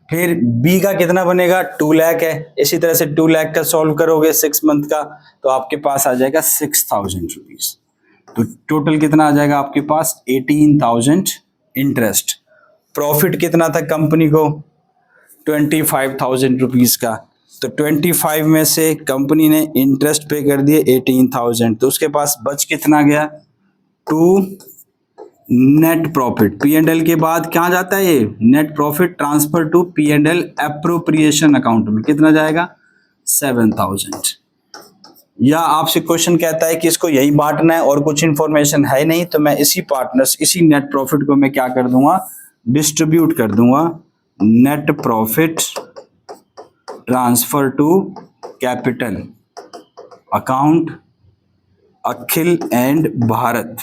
फिर बी का कितना बनेगा, 2 लाख है, इसी तरह से 2 लाख का सॉल्व करोगे 6 मंथ का, तो आपके पास आ जाएगा 6,000 रुपीज, तो टोटल कितना आ जाएगा आपके पास 18,000 इंटरेस्ट। प्रॉफिट कितना था कंपनी को, 25,000 रुपीज का, तो 25 में से कंपनी ने इंटरेस्ट पे कर दिए 18,000, तो उसके पास बच कितना गया, 2 नेट प्रॉफिट। P&L के बाद क्या जाता है ये, net profit transfer to P&L appropriation account में, कितना जाएगा 7,000। या आपसे क्वेश्चन कहता है कि इसको यही बांटना है और कुछ इंफॉर्मेशन है नहीं, तो मैं इसी पार्टनर्स, इसी नेट प्रॉफिट को मैं क्या कर दूंगा, डिस्ट्रीब्यूट कर दूंगा, net profit transfer to capital account Akhil and Bharat,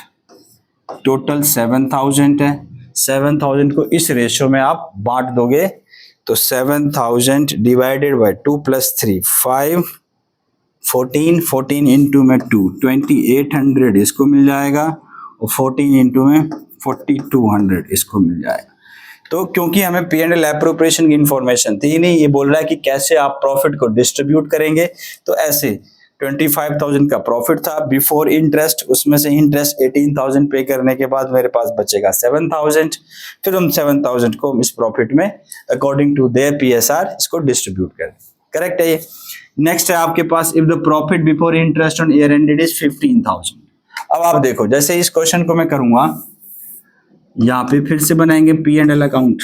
total 7,000 है। 7,000 को इस रेशियो में आप बांट दोगे तो 7,000 डिवाइडेड बाय 2 + 3 5 14 14 इंटू में 2 2800 इसको मिल जाएगा, और 14 इंटू में 4200 इसको मिल जाएगा। तो क्योंकि हमें P&L एप्रोप्रिएशन की इंफॉर्मेशन थी नहीं, ये बोल रहा है कि कैसे आप प्रॉफिट को डिस्ट्रीब्यूट करेंगे, तो ऐसे 25,000 का प्रॉफिट था बिफोर इंटरेस्ट, उसमें से इंटरेस्ट 18,000 पे करने के बाद मेरे पास बचेगा 7,000, फिर हम 7,000 को इस प्रॉफिट में अकॉर्डिंग टू देयर PSR इसको डिस्ट्रीब्यूट करें। करेक्ट है ये। नेक्स्ट है आपके पास, if the profit before interest on year ended is 15,000। अब आप देखो, जैसे इस क्वेश्चन को मैं करूंगा, यहाँ पे फिर से बनाएंगे P&L अकाउंट,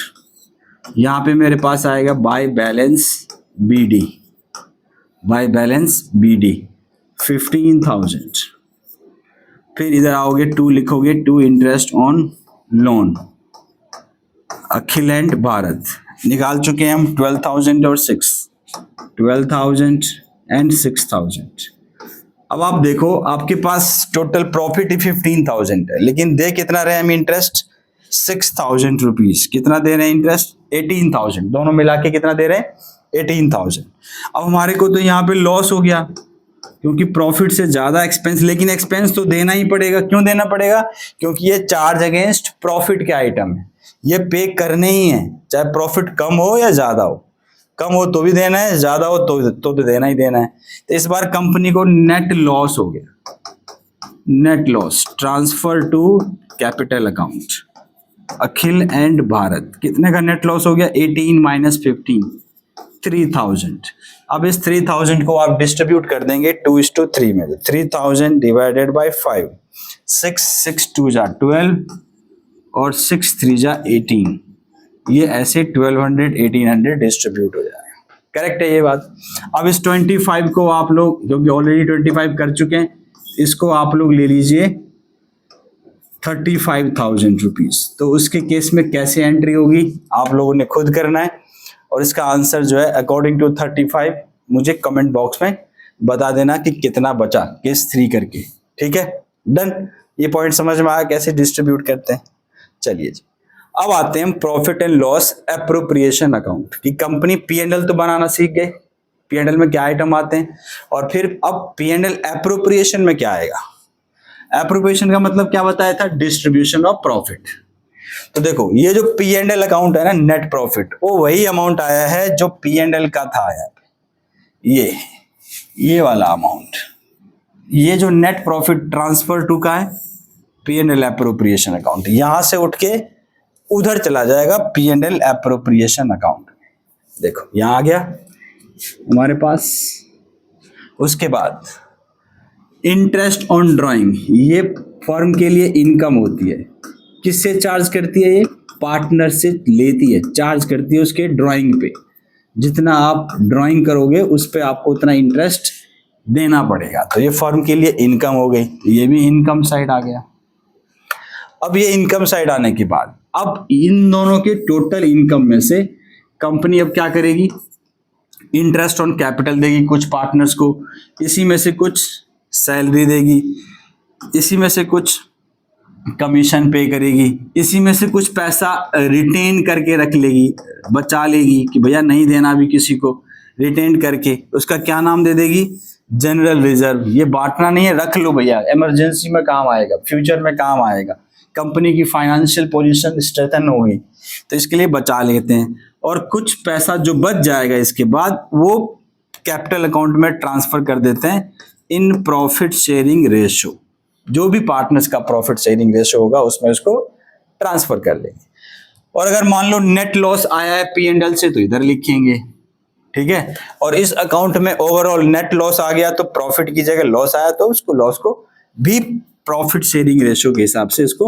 यहाँ पे मेरे पास आएगा by balance BD, by balance BD 15,000, फिर इधर आओगे 2 लिखोगे, 2 interest on loan Akhil and Bharat, निकाल चुके हैं हम 12,000 और 12,000 एंड 6,000। अब आप देखो, आपके पास टोटल प्रॉफिट ही 15,000 है, लेकिन दे कितना रहे हम इंटरेस्ट, 6,000 रुपीज। कितना दे रहे हैं इंटरेस्ट, 18,000, दोनों मिला के कितना दे रहे हैं 18,000। अब हमारे को तो यहाँ पे लॉस हो गया क्योंकि प्रॉफिट से ज्यादा एक्सपेंस, लेकिन एक्सपेंस तो देना ही पड़ेगा। क्यों देना पड़ेगा, क्योंकि ये चार्ज अगेंस्ट प्रॉफिट के आइटम है, ये पे करने ही है, चाहे प्रॉफिट कम हो या ज्यादा हो। कम हो तो भी देना है, ज्यादा हो तो देना ही देना है। तो इस बार कंपनी को नेट लॉस हो गया, net loss transfer to capital account, Akhil and Bharat, कितने का नेट लॉस हो गया? 18 माइनस 15, 3000। अब इस 3000 को आप डिस्ट्रीब्यूट कर देंगे 2:3 में। 3000 डिवाइडेड बाय 5, 6 2 जा 12 और 6 3 जा 18, ये ऐसे 1200 1800 डिस्ट्रीब्यूट हो जाएगा। करेक्ट है ये बात। अब इस 25 को आप लोग, क्योंकि ऑलरेडी 25 कर चुके हैं, इसको आप लोग ले लीजिए 35,000 रुपीज। तो उसके केस में कैसे एंट्री होगी आप लोगों ने खुद करना है, और इसका आंसर जो है अकॉर्डिंग टू 35 मुझे कमेंट बॉक्स में बता देना कि कितना बचा केस 3 करके। ठीक है, डन। ये पॉइंट समझ में आया कैसे डिस्ट्रीब्यूट करते हैं। चलिए जी, अब आते हैं profit and loss appropriation account की। कंपनी P&L तो बनाना सीख गए, P&L में क्या आइटम आते हैं, और फिर अब P&L एप्रोप्रिएशन में क्या आएगा। एप्रोप्रिएशन का मतलब क्या बताया था? Distribution of profit. तो देखो ये जो P&L अकाउंट है ना, नेट प्रॉफिट, वो वही अमाउंट आया है जो P&L का था यहाँ पे, ये वाला अमाउंट। ये जो नेट प्रॉफिट ट्रांसफर टू का है P&L एप्रोप्रिएशन अकाउंट, यहां से उठ के उधर चला जाएगा P&L एप्रोप्रिएशन अकाउंट। देखो यहां आ गया हमारे पास। उसके बाद इंटरेस्ट ऑन ड्राइंग, ये फर्म के लिए इनकम होती है। किससे चार्ज करती है? ये पार्टनर से लेती है, चार्ज करती है उसके ड्राइंग पे। जितना आप ड्राइंग करोगे उस पे आपको उतना इंटरेस्ट देना पड़ेगा। तो ये फर्म के लिए इनकम हो गई, ये भी इनकम साइड आ गया। अब ये इनकम साइड आने के बाद अब इन दोनों के टोटल इनकम में से कंपनी अब क्या करेगी? इंटरेस्ट ऑन कैपिटल देगी कुछ पार्टनर्स को, इसी में से कुछ सैलरी देगी, इसी में से कुछ कमीशन पे करेगी, इसी में से कुछ पैसा रिटेन करके रख लेगी, बचा लेगी कि भैया नहीं देना भी किसी को, रिटेन करके उसका क्या नाम दे देगी? General reserve. ये बांटना नहीं है, रख लो भैया, इमरजेंसी में काम आएगा, फ्यूचर में काम आएगा, कंपनी की फाइनेंशियल पोजीशन स्ट्रेंथन होगी तो इसके लिए बचा लेते हैं। और कुछ पैसा जो बच जाएगा इसके बाद वो कैपिटल अकाउंट में ट्रांसफर कर देते हैं इन प्रॉफिट शेयरिंग रेशियो। जो भी पार्टनर्स का प्रॉफिट शेयरिंग रेशियो होगा उसमें उसको ट्रांसफर कर लेंगे। और अगर मान लो नेट लॉस आया है P&L से तो इधर लिखेंगे, ठीक है। और इस अकाउंट में ओवरऑल नेट लॉस आ गया तो प्रॉफिट की जगह लॉस आया तो उसको लॉस को भी प्रॉफिट शेयरिंग रेशियो के हिसाब से इसको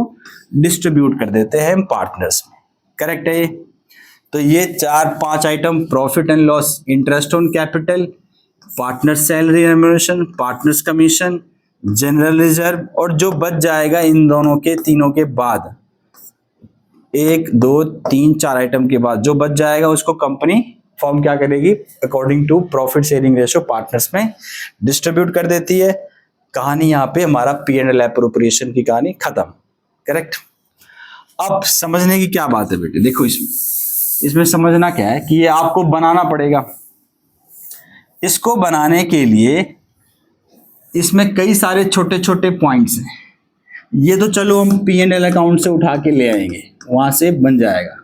डिस्ट्रीब्यूट कर देते हैं पार्टनर्स में। करेक्ट है ये। तो ये 4-5 item, profit and loss, interest on capital, partner salary remuneration, partners commission, general reserve, और जो बच जाएगा इन दोनों के तीनों के बाद, 1 2 3 4 आइटम के बाद जो बच जाएगा उसको कंपनी फॉर्म क्या करेगी? According to profit sharing ratio partners में डिस्ट्रीब्यूट कर देती है। कहानी यहाँ पे हमारा P&L एप्रोप्रिएशन की कहानी खत्म। करेक्ट। अब समझने की क्या बात है बेटे, देखो इसमें समझना क्या है कि ये आपको बनाना पड़ेगा। इसको बनाने के लिए इसमें कई सारे छोटे छोटे पॉइंट्स हैं। ये तो चलो हम P&L अकाउंट से उठा के ले आएंगे, वहां से बन जाएगा।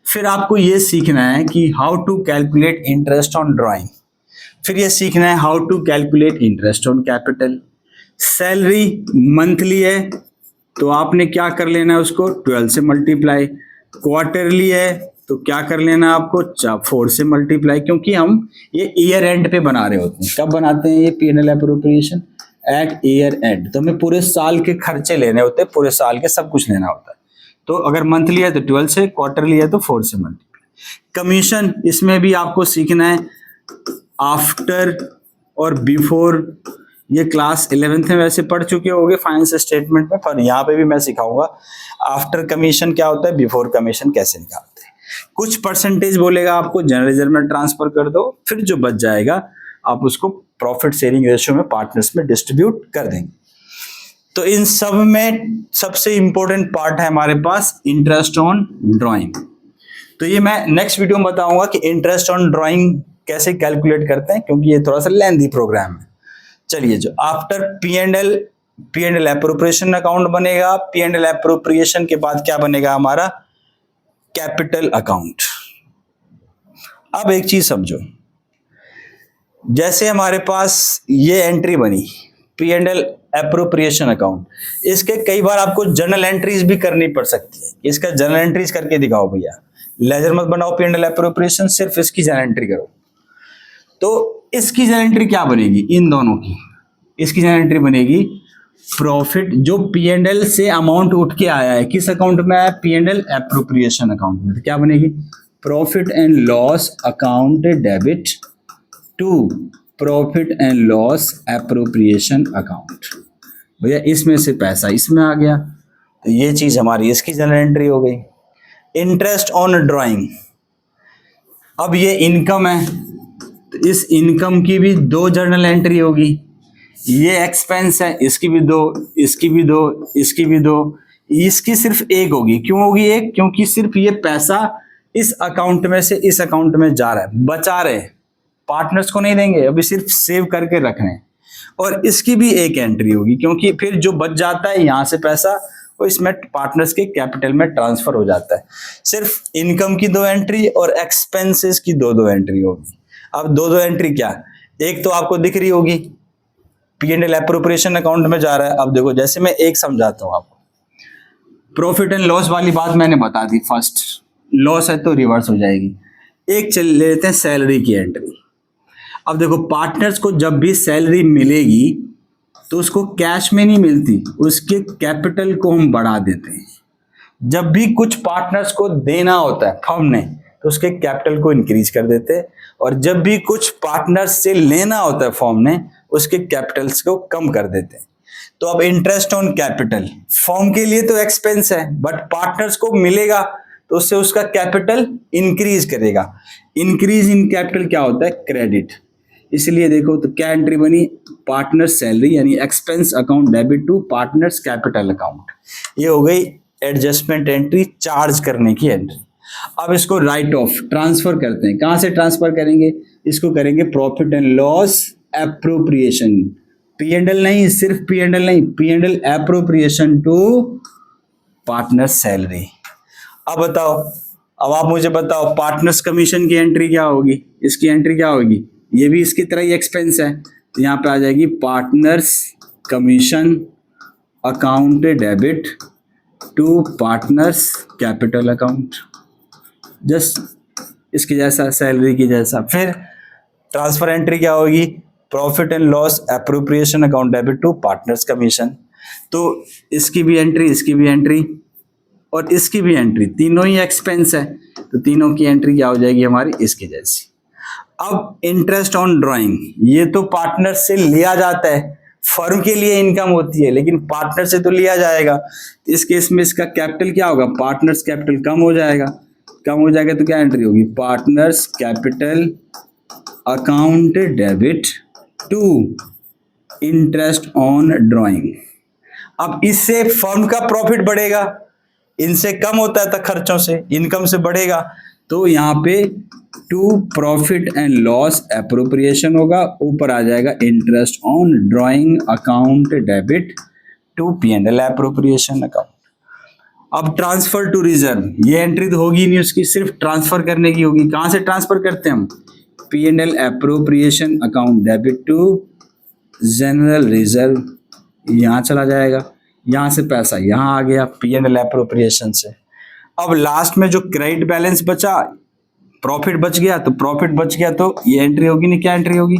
फिर आपको ये सीखना है कि how to calculate interest on drawing, फिर ये सीखना है how to calculate interest on capital. Salary monthly है तो आपने क्या कर लेना है? उसको 12 से मल्टीप्लाई। क्वार्टरली है तो क्या कर लेना है आपको? 4 से मल्टीप्लाई, क्योंकि हम ये ईयर एंड पे बना रहे होते हैं। कब बनाते हैं ये P&L appropriation? Eight year and. तो हमें पूरे साल के खर्चे लेने होते हैं, पूरे साल के सब कुछ लेना होता है। तो अगर मंथली है तो 12 से, क्वार्टरली है तो 4 से मल्टीप्लाई। कमीशन, इसमें भी आपको सीखना है आफ्टर और बिफोर। ये क्लास 11th में वैसे पढ़ चुके होगे फाइनेंस स्टेटमेंट में, पर यहाँ पे भी मैं सिखाऊंगा आफ्टर कमीशन क्या होता है, बिफोर कमीशन कैसे निकालते हैं। कुछ परसेंटेज बोलेगा आपको जनरल रिजर्व में ट्रांसफर कर दो, फिर जो बच जाएगा आप उसको प्रॉफिट शेयरिंग रेशियो में पार्टनर्स में डिस्ट्रीब्यूट कर देंगे। तो इन सब में सबसे इंपॉर्टेंट पार्ट है हमारे पास इंटरेस्ट ऑन ड्राइंग। तो ये मैं नेक्स्ट वीडियो में बताऊंगा कि इंटरेस्ट ऑन ड्राइंग कैसे कैलकुलेट करते हैं, क्योंकि ये थोड़ा सा लेंथी प्रोग्राम है। चलिए, जो आफ्टर P&L एप्रोप्रिएशन अकाउंट बनेगा, P&L एप्रोप्रिएशन के बाद क्या बनेगा हमारा? Capital account. अब एक चीज समझो, जैसे हमारे पास ये एंट्री बनी P&L एप्रोप्रिएशन अकाउंट। इसके कई बार आपको जर्नल एंट्रीज भी करनी पड़ सकती है। इसका जर्नल एंट्रीज करके दिखाओ भैया, लेजर मत बनाओ P&L एप्रोप्रिएशन, सिर्फ इसकी जर्नल एंट्री करो। तो इसकी जर्नल एंट्री क्या बनेगी, इन दोनों की, इसकी जर्नल एंट्री बनेगी प्रॉफिट जो P&L से अमाउंट उठ के आया है, किस अकाउंट में आया, P&L एप्रोप्रिएशन अकाउंट में। तो क्या बनेगी, profit and loss account debit to profit and loss appropriation account. भैया इसमें से पैसा इसमें आ गया, तो ये चीज हमारी इसकी जर्नल एंट्री हो गई। इंटरेस्ट ऑन ड्राइंग, अब ये इनकम है, तो इस इनकम की भी 2 जर्नल एंट्री होगी। ये एक्सपेंस है, इसकी भी 2, इसकी भी 2, इसकी भी 2, इसकी सिर्फ 1 होगी। क्यों होगी 1, क्योंकि सिर्फ ये पैसा इस अकाउंट में से इस अकाउंट में जा रहा है, बचा रहे, पार्टनर्स को नहीं देंगे, अभी सिर्फ सेव करके रख रहे हैं। और इसकी भी 1 एंट्री होगी, क्योंकि फिर जो बच जाता है यहां से पैसा वो इसमें पार्टनर्स के कैपिटल में ट्रांसफर हो जाता है। सिर्फ इनकम की 2 एंट्री और एक्सपेंसेस की 2 एंट्री होगी। अब 2 एंट्री क्या, एक तो आपको दिख रही होगी P&L एप्रोप्रिएशन अकाउंट में जा रहा है। अब देखो, जैसे मैं एक समझाता हूं आपको, प्रॉफिट एंड लॉस वाली बात मैंने बता दी, फर्स्ट लॉस है तो रिवर्स हो जाएगी। एक चल लेते हैं सैलरी की एंट्री। अब देखो, पार्टनर्स को जब भी सैलरी मिलेगी तो उसको कैश में नहीं मिलती, उसके कैपिटल को हम बढ़ा देते हैं। जब भी कुछ पार्टनर्स को देना होता है फर्म ने, तो उसके कैपिटल को इंक्रीज कर देते हैं, और जब भी कुछ पार्टनर्स से लेना होता है फर्म ने, उसके कैपिटल्स को कम कर देते हैं। तो अब इंटरेस्ट ऑन कैपिटल फर्म के लिए तो एक्सपेंस है, बट पार्टनर्स को मिलेगा तो उससे उसका कैपिटल इंक्रीज करेगा। इंक्रीज इन कैपिटल क्या होता है, क्रेडिट। इसलिए देखो, तो क्या एंट्री बनी, पार्टनर सैलरी यानी expense account debit to partners capital account. ये हो गई एडजस्टमेंट एंट्री, चार्ज करने की एंट्री। अब इसको राइट ऑफ ट्रांसफर करते हैं। कहां से ट्रांसफर करेंगे, इसको करेंगे profit and loss appropriation. P&L नहीं, सिर्फ P&L नहीं, P&L appropriation to partner salary. अब बताओ, अब आप मुझे बताओ, पार्टनर्स कमीशन की एंट्री क्या होगी, इसकी एंट्री क्या होगी, ये भी इसकी तरह ही एक्सपेंस है, तो यहाँ पे आ जाएगी partners commission account debit to partners capital account, just इसके जैसा, सैलरी की जैसा। फिर ट्रांसफर एंट्री क्या होगी, profit and loss appropriation account debit to partners commission. तो इसकी भी एंट्री, इसकी भी एंट्री और इसकी भी एंट्री, तीनों ही एक्सपेंस है, तो तीनों की एंट्री क्या हो जाएगी हमारी, इसकी जैसी। अब इंटरेस्ट ऑन ड्राइंग, ये तो पार्टनर से लिया जाता है, फर्म के लिए इनकम होती है, लेकिन पार्टनर से तो लिया जाएगा। इस केस में इसका कैपिटल क्या होगा, पार्टनर्स कैपिटल कम हो जाएगा, कम हो जाएगा तो क्या एंट्री होगी, partners capital account debit to interest on drawing. अब इससे फर्म का प्रॉफिट बढ़ेगा, इनसे कम होता था खर्चों से, इनकम से बढ़ेगा, तो यहाँ पे to profit and loss appropriation होगा, ऊपर आ जाएगा interest on drawing account debit to P&L appropriation account. अब ट्रांसफर टू रिजर्व, ये एंट्री तो होगी नहीं उसकी, सिर्फ ट्रांसफर करने की होगी। कहां से ट्रांसफर करते हैं हम, P&L appropriation account debit to general reserve, यहां चला जाएगा, यहां से पैसा यहां आ गया P&L एप्रोप्रिएशन से। अब लास्ट में जो क्रेडिट बैलेंस बचा, प्रॉफिट बच गया, तो प्रॉफिट बच गया तो ये एंट्री होगी नहीं, क्या एंट्री होगी,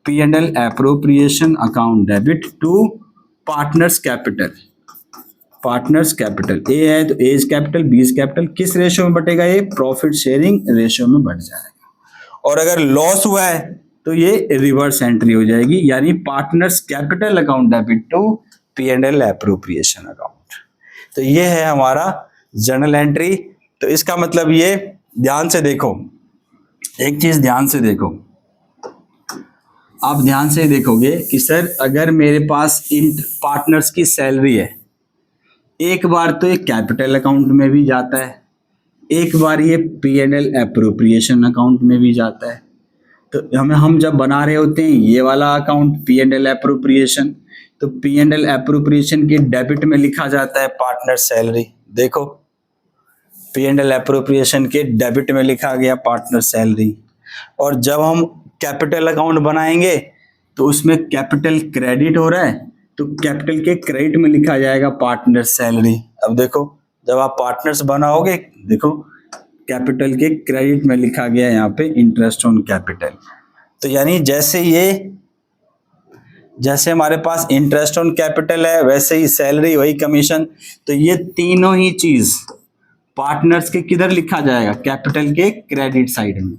P&L appropriation account debit to partners capital. Partners capital A है तो A is capital, B is capital, किस रेशियो में बटेगा, ये प्रॉफिट शेयरिंग रेशियो में बढ़ जाएगा। और अगर लॉस हुआ है तो ये रिवर्स एंट्री हो जाएगी, यानी partners capital account debit to P&L appropriation account. तो ये है हमारा जर्नल एंट्री। तो इसका मतलब ये, ध्यान से देखो, एक चीज ध्यान से देखो, आप ध्यान से देखोगे कि सर अगर मेरे पास इन पार्टनर्स की सैलरी है, एक बार तो ये कैपिटल अकाउंट में भी जाता है, एक बार ये P&L एप्रोप्रिएशन अकाउंट में भी जाता है। तो हम जब बना रहे होते हैं ये वाला अकाउंट P&L एप्रोप्रिएशन, तो P&L एप्रोप्रिएशन के डेबिट में लिखा जाता है पार्टनर सैलरी। देखो, P&L एप्रोप्रिएशन के डेबिट में लिखा गया पार्टनर सैलरी। और जब हम कैपिटल अकाउंट बनाएंगे तो उसमें कैपिटल क्रेडिट हो रहा है, तो कैपिटल के क्रेडिट में लिखा जाएगा पार्टनर सैलरी। अब देखो जब आप पार्टनर्स बनाओगे, देखो कैपिटल के क्रेडिट में लिखा गया यहाँ पे इंटरेस्ट ऑन कैपिटल। तो यानी जैसे हमारे पास इंटरेस्ट ऑन कैपिटल है, वैसे ही सैलरी, वही कमीशन। तो ये तीनों ही चीज पार्टनर्स के किधर लिखा जाएगा, कैपिटल के क्रेडिट साइड में,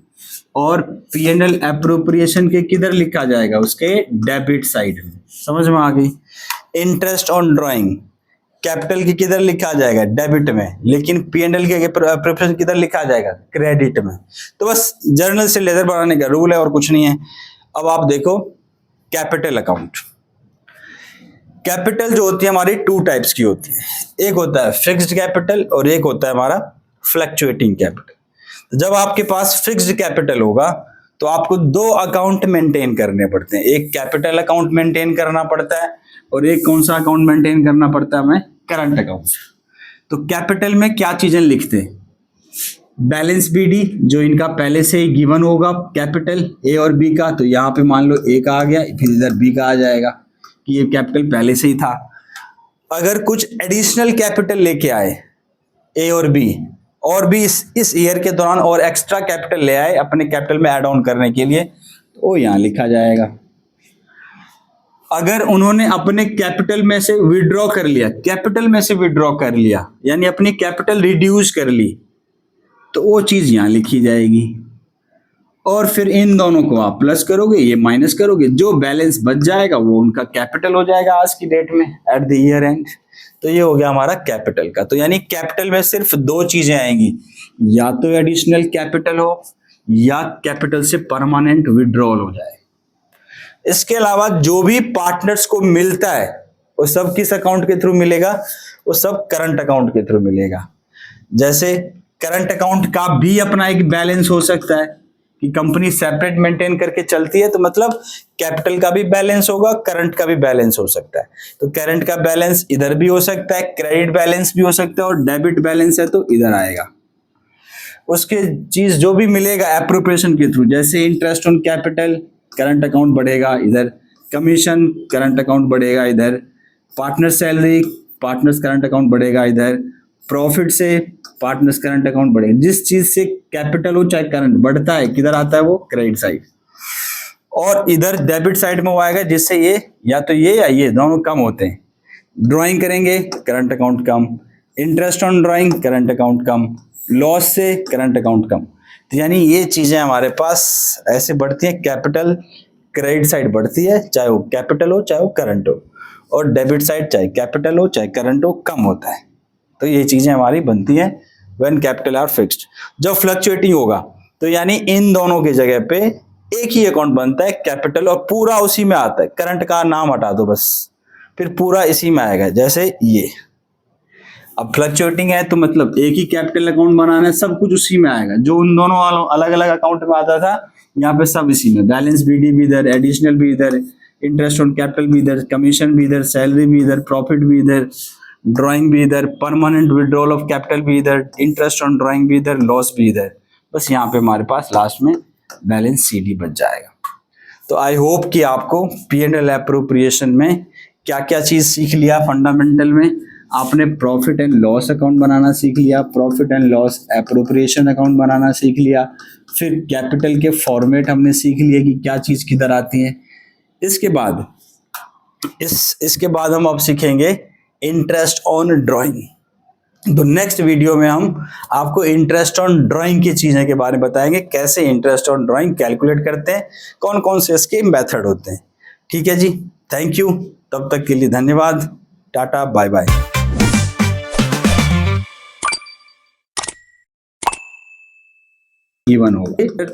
और P&L एप्रोप्रिएशन के किधर लिखा जाएगा, उसके डेबिट साइड में। समझ में आ गई। इंटरेस्ट ऑन ड्राइंग कैपिटल की किधर लिखा जाएगा, डेबिट में, लेकिन P&L के एप्रोप्रिएशन किधर लिखा जाएगा, क्रेडिट में। तो बस जर्नल से लेजर बनाने का रूल है और कुछ नहीं है। अब आप देखो कैपिटल अकाउंट। कैपिटल जो होती है हमारी टू टाइप्स की होती है, एक होता है फिक्स्ड कैपिटल और एक होता है हमारा फ्लक्चुएटिंग कैपिटल। जब आपके पास फिक्स्ड कैपिटल होगा तो आपको दो अकाउंट मेंटेन करने पड़ते हैं, एक कैपिटल अकाउंट मेंटेन करना पड़ता है और एक कौन सा अकाउंट मेंटेन करना पड़ता है हमें, करंट अकाउंट। तो कैपिटल में क्या चीजें लिखते हैं, बैलेंस बीडी जो इनका पहले से ही गिवन होगा, कैपिटल ए और बी का। तो यहाँ पे मान लो ए का आ गया, फिर इधर बी का आ जाएगा कि ये कैपिटल पहले से ही था। अगर कुछ एडिशनल कैपिटल लेके आए ए और बी इस ईयर के दौरान और एक्स्ट्रा कैपिटल ले आए अपने कैपिटल में ऐड ऑन करने के लिए, तो वो यहाँ लिखा जाएगा। अगर उन्होंने अपने कैपिटल में से विड्रॉ कर लिया, कैपिटल में से विड्रॉ कर लिया यानी अपनी कैपिटल रिड्यूस कर ली, तो वो चीज यहां लिखी जाएगी। और फिर इन दोनों को आप प्लस करोगे, ये माइनस करोगे, जो बैलेंस बच जाएगा वो उनका कैपिटल हो जाएगा आज की डेट में, एट द ईयर एंड। तो ये हो गया हमारा कैपिटल का। तो यानी कैपिटल में सिर्फ दो चीजें आएंगी, या तो एडिशनल कैपिटल हो या कैपिटल से परमानेंट विड्रॉल हो जाए। इसके अलावा जो भी पार्टनर्स को मिलता है वो सब किस अकाउंट के थ्रू मिलेगा, वो सब करंट अकाउंट के थ्रू मिलेगा। जैसे करंट अकाउंट का भी अपना एक बैलेंस हो सकता है कि कंपनी सेपरेट मेंटेन करके चलती है, तो मतलब कैपिटल का भी बैलेंस होगा, करंट का भी बैलेंस हो सकता है। तो करंट का बैलेंस इधर भी हो सकता है, क्रेडिट बैलेंस भी हो सकता है, और डेबिट बैलेंस है तो इधर आएगा। उसके चीज जो भी मिलेगा एप्रोप्रिएशन के थ्रू, जैसे interest on capital current account बढ़ेगा इधर, कमीशन करंट अकाउंट बढ़ेगा इधर, partner salary partners current account बढ़ेगा इधर, प्रॉफिट से पार्टनर्स करंट अकाउंट बढ़ेगा। जिस चीज से कैपिटल हो चाहे करंट बढ़ता है, किधर आता है वो, क्रेडिट साइड। और इधर डेबिट साइड में वो आएगा जिससे ये या तो ये या ये दोनों कम होते हैं। ड्राइंग करेंगे current account come, interest on drawing current account come, loss से करंट अकाउंट कम। तो यानी ये चीजें हमारे पास ऐसे बढ़ती हैं, कैपिटल क्रेडिट साइड बढ़ती है, चाहे वो कैपिटल हो चाहे वो करंट हो, और डेबिट साइड चाहे कैपिटल हो चाहे करंट हो कम होता है। तो ये चीजें हमारी बनती हैं व्हेन कैपिटल आर फिक्स्ड। जब फ्लक्चुएटिंग होगा तो यानी इन दोनों की जगह पे एक ही अकाउंट बनता है कैपिटल, और पूरा उसी में आता है, करंट का नाम हटा दो बस, फिर पूरा इसी में आएगा। जैसे ये अब फ्लक्चुएटिंग है तो मतलब एक ही कैपिटल अकाउंट बनाना है, सब कुछ उसी में आएगा। जो उन दोनों अलग अलग अकाउंट में आता था, यहाँ पे सब इसी में, बैलेंस बीडी भी इधर, एडिशनल भी इधर, इंटरेस्ट ऑन कैपिटल भी इधर, कमीशन भी इधर, सैलरी भी इधर, प्रॉफिट भी इधर, ड्राइंग भी इधर, परमानेंट विड्रॉल ऑफ कैपिटल भी इधर, इंटरेस्ट ऑन ड्राइंग भी इधर, लॉस भी इधर। बस यहाँ पे हमारे पास लास्ट में बैलेंस सीडी बच जाएगा। तो आई होप कि आपको P&L एप्रोप्रिएशन में क्या क्या चीज सीख लिया। फंडामेंटल में आपने प्रॉफिट एंड लॉस अकाउंट बनाना सीख लिया, profit and loss appropriation account बनाना सीख लिया, फिर कैपिटल के फॉर्मेट हमने सीख लिए कि क्या चीज किधर आती है। इसके बाद हम अब सीखेंगे इंटरेस्ट ऑन ड्राइंग। तो नेक्स्ट वीडियो में हम आपको इंटरेस्ट ऑन ड्राइंग की चीजें के बारे में बताएंगे, कैसे इंटरेस्ट ऑन ड्राइंग कैलकुलेट करते हैं, कौन कौन से इसके मेथड होते हैं। ठीक है जी, थैंक यू, तब तक के लिए धन्यवाद, टाटा बाय बाय। गिवन होगा